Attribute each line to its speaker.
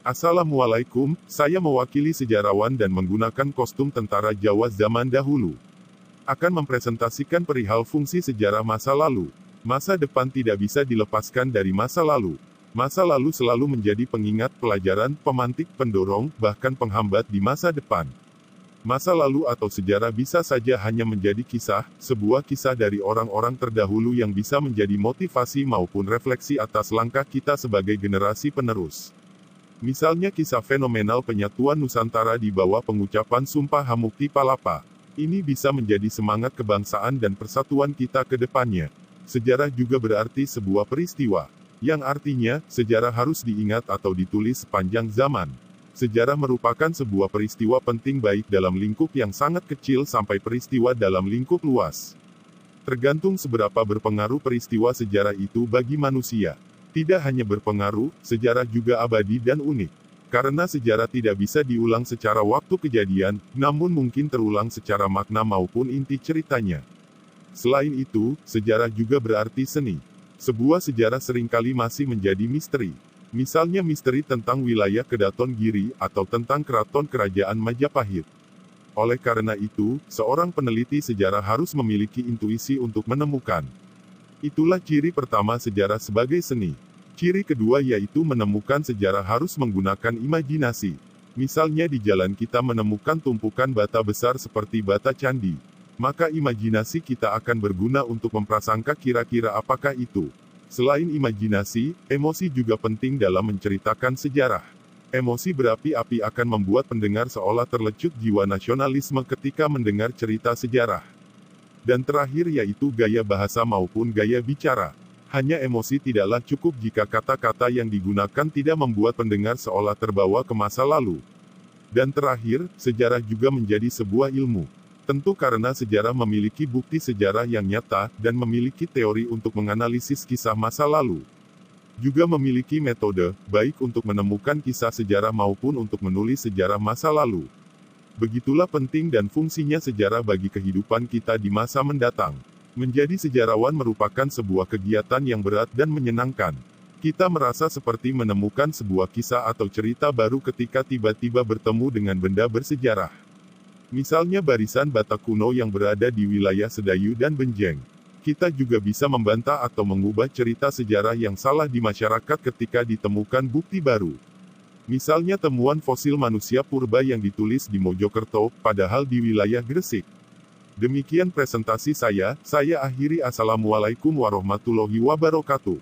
Speaker 1: Assalamualaikum, saya mewakili sejarawan dan menggunakan kostum tentara Jawa zaman dahulu. Akan mempresentasikan perihal fungsi sejarah masa lalu. Masa depan tidak bisa dilepaskan dari masa lalu. Masa lalu selalu menjadi pengingat, pelajaran, pemantik, pendorong, bahkan penghambat di masa depan. Masa lalu atau sejarah bisa saja hanya menjadi kisah, sebuah kisah dari orang-orang terdahulu yang bisa menjadi motivasi maupun refleksi atas langkah kita sebagai generasi penerus. Misalnya kisah fenomenal penyatuan Nusantara di bawah pengucapan Sumpah Hamukti Palapa. Ini bisa menjadi semangat kebangsaan dan persatuan kita ke depannya. Sejarah juga berarti sebuah peristiwa, yang artinya, sejarah harus diingat atau ditulis sepanjang zaman. Sejarah merupakan sebuah peristiwa penting baik dalam lingkup yang sangat kecil sampai peristiwa dalam lingkup luas. Tergantung seberapa berpengaruh peristiwa sejarah itu bagi manusia. Tidak hanya berpengaruh, sejarah juga abadi dan unik. Karena sejarah tidak bisa diulang secara waktu kejadian, namun mungkin terulang secara makna maupun inti ceritanya. Selain itu, sejarah juga berarti seni. Sebuah sejarah seringkali masih menjadi misteri. Misalnya misteri tentang wilayah Kedaton-Giri, atau tentang keraton kerajaan Majapahit. Oleh karena itu, seorang peneliti sejarah harus memiliki intuisi untuk menemukan. Itulah ciri pertama sejarah sebagai seni. Ciri kedua yaitu menemukan sejarah harus menggunakan imajinasi. Misalnya di jalan kita menemukan tumpukan bata besar seperti bata candi. Maka imajinasi kita akan berguna untuk memprasangka kira-kira apakah itu. Selain imajinasi, emosi juga penting dalam menceritakan sejarah. Emosi berapi-api akan membuat pendengar seolah terlecut jiwa nasionalisme ketika mendengar cerita sejarah. Dan terakhir yaitu gaya bahasa maupun gaya bicara. Hanya emosi tidaklah cukup jika kata-kata yang digunakan tidak membuat pendengar seolah terbawa ke masa lalu. Dan terakhir, sejarah juga menjadi sebuah ilmu. Tentu karena sejarah memiliki bukti sejarah yang nyata, dan memiliki teori untuk menganalisis kisah masa lalu. Juga memiliki metode, baik untuk menemukan kisah sejarah maupun untuk menulis sejarah masa lalu. Begitulah penting dan fungsinya sejarah bagi kehidupan kita di masa mendatang. Menjadi sejarawan merupakan sebuah kegiatan yang berat dan menyenangkan. Kita merasa seperti menemukan sebuah kisah atau cerita baru ketika tiba-tiba bertemu dengan benda bersejarah. Misalnya barisan bata kuno yang berada di wilayah Sedayu dan Benjeng. Kita juga bisa membantah atau mengubah cerita sejarah yang salah di masyarakat ketika ditemukan bukti baru. Misalnya temuan fosil manusia purba yang ditulis di Mojokerto, padahal di wilayah Gresik. Demikian presentasi saya akhiri. Assalamualaikum warahmatullahi wabarakatuh.